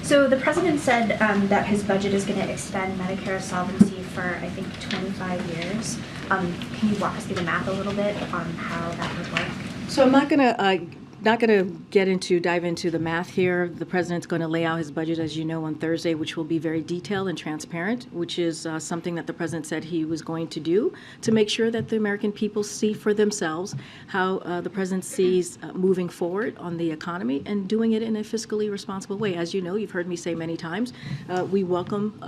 So the president said that his budget is going to extend Medicare solvency for, I think, 25 years. Can you walk us through the math a little bit on how that would work? So I'm not going to dive into the math here. The president's going to lay out his budget, as you know, on Thursday, which will be very detailed and transparent, which is something that the president said he was going to do to make sure that the American people see for themselves how the president sees moving forward on the economy and doing it in a fiscally responsible way. As you know, you've heard me say many times, we welcome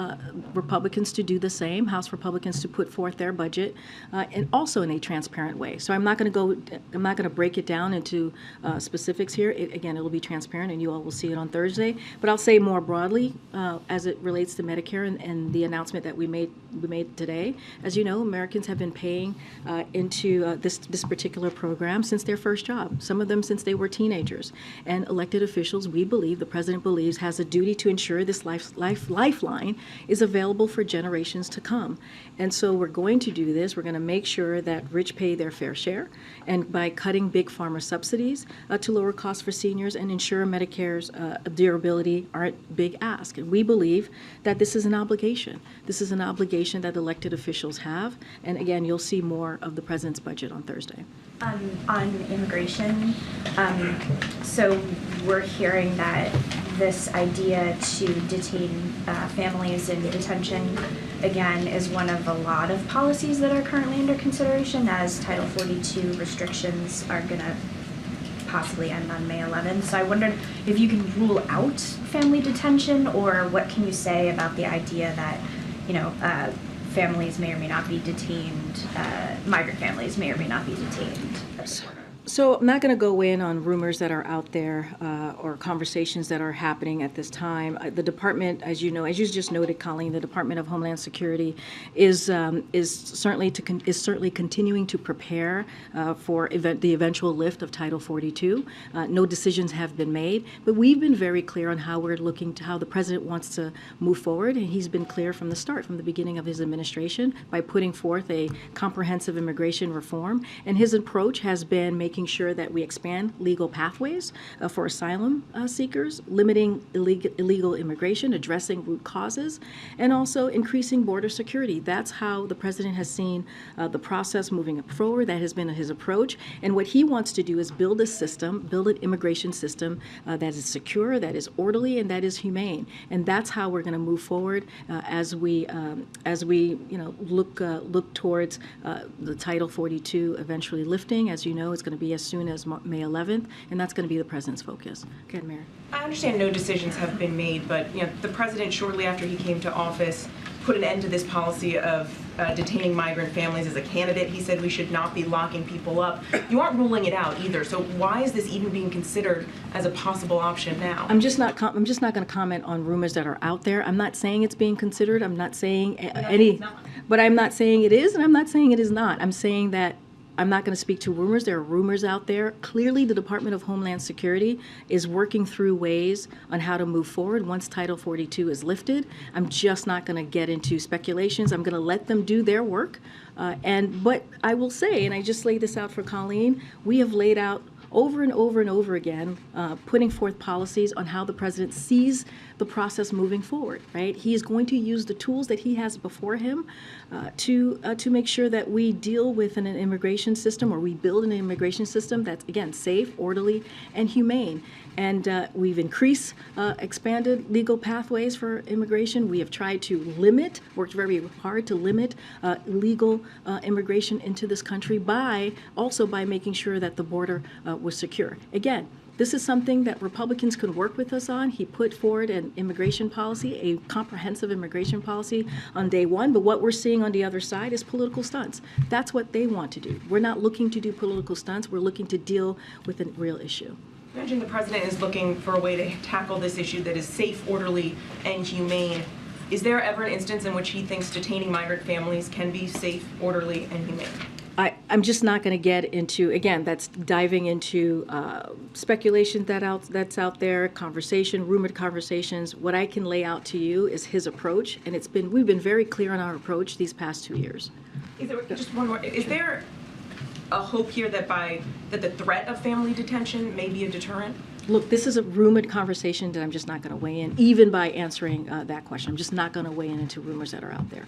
Republicans to do the same, House Republicans to put forth their budget, and also in a transparent way. So I'm not going to break it down into specifics here. Again, it'll be transparent, and you all will see it on Thursday. But I'll say more broadly, as it relates to Medicare and the announcement that we made today. As you know, Americans have been paying into this particular program since their first job. Some of them since they were teenagers. And elected officials, we believe, the president believes, has a duty to ensure this lifeline is available for generations to come. And so we're going to do this. We're going to make sure that rich pay their fair share, and by cutting big pharma subsidies to lower costs for seniors and ensure Medicare's durability aren't big ask. And we believe that this is an obligation. This is an obligation that elected officials have. And again, you'll see more of the president's budget on Thursday. On immigration, so we're hearing that this idea to detain families in detention, again, is one of a lot of policies that are currently under consideration, as Title 42 restrictions are going to possibly end on May 11th. So I wondered if you can rule out family detention, or what can you say about the idea that, families may or may not be detained, migrant families may or may not be detained at the border? So I'm not going to go in on rumors that are out there or conversations that are happening at this time. The department, as you know, as you just noted, Colleen, the Department of Homeland Security is certainly continuing to prepare for the eventual lift of Title 42. No decisions have been made, but we've been very clear on how we're looking to how the president wants to move forward, and he's been clear from the start, from the beginning of his administration, by putting forth a comprehensive immigration reform. And his approach has been making sure that we expand legal pathways for asylum seekers, limiting illegal immigration, addressing root causes, and also increasing border security. That's how the president has seen the process moving forward. That has been his approach. And what he wants to do is build an immigration system that is secure, that is orderly, and that is humane. And that's how we're going to move forward as we look towards the Title 42 eventually lifting. As you know, it's going to be as soon as May 11th, and that's going to be the president's focus. Go ahead, Mayor. I understand no decisions have been made, but the president, shortly after he came to office, put an end to this policy of detaining migrant families as a candidate. He said we should not be locking people up. You aren't ruling it out either. So why is this even being considered as a possible option now? I'm just not going to comment on rumors that are out there. I'm not saying it's being considered. I'm not saying but I'm not saying it is, and I'm not saying it is not. I'm saying that I'm not going to speak to rumors. There are rumors out there. Clearly, the Department of Homeland Security is working through ways on how to move forward once Title 42 is lifted. I'm just not going to get into speculations. I'm going to let them do their work. But I will say, and I just laid this out for Colleen, we have laid out over and over and over again, putting forth policies on how the president sees the process moving forward, right? He is going to use the tools that he has before him to make sure that we deal with an immigration system, or we build an immigration system that's, again, safe, orderly, and humane. And we've expanded legal pathways for immigration. We have tried to worked very hard to limit illegal immigration into this country by making sure that the border was secure. Again, this is something that Republicans could work with us on. He put forward an immigration policy, a comprehensive immigration policy on day one, but what we're seeing on the other side is political stunts. That's what they want to do. We're not looking to do political stunts. We're looking to deal with a real issue. Imagine the president is looking for a way to tackle this issue that is safe, orderly, and humane. Is there ever an instance in which he thinks detaining migrant families can be safe, orderly, and humane? I'm just not going to get into, again, that's diving into speculation that's out there, rumored conversations. What I can lay out to you is his approach, and we've been very clear on our approach these past 2 years. Just one more. Is there a hope here that the threat of family detention may be a deterrent? Look, this is a rumored conversation that I'm just not going to weigh in, even by answering that question. I'm just not going to weigh in into rumors that are out there.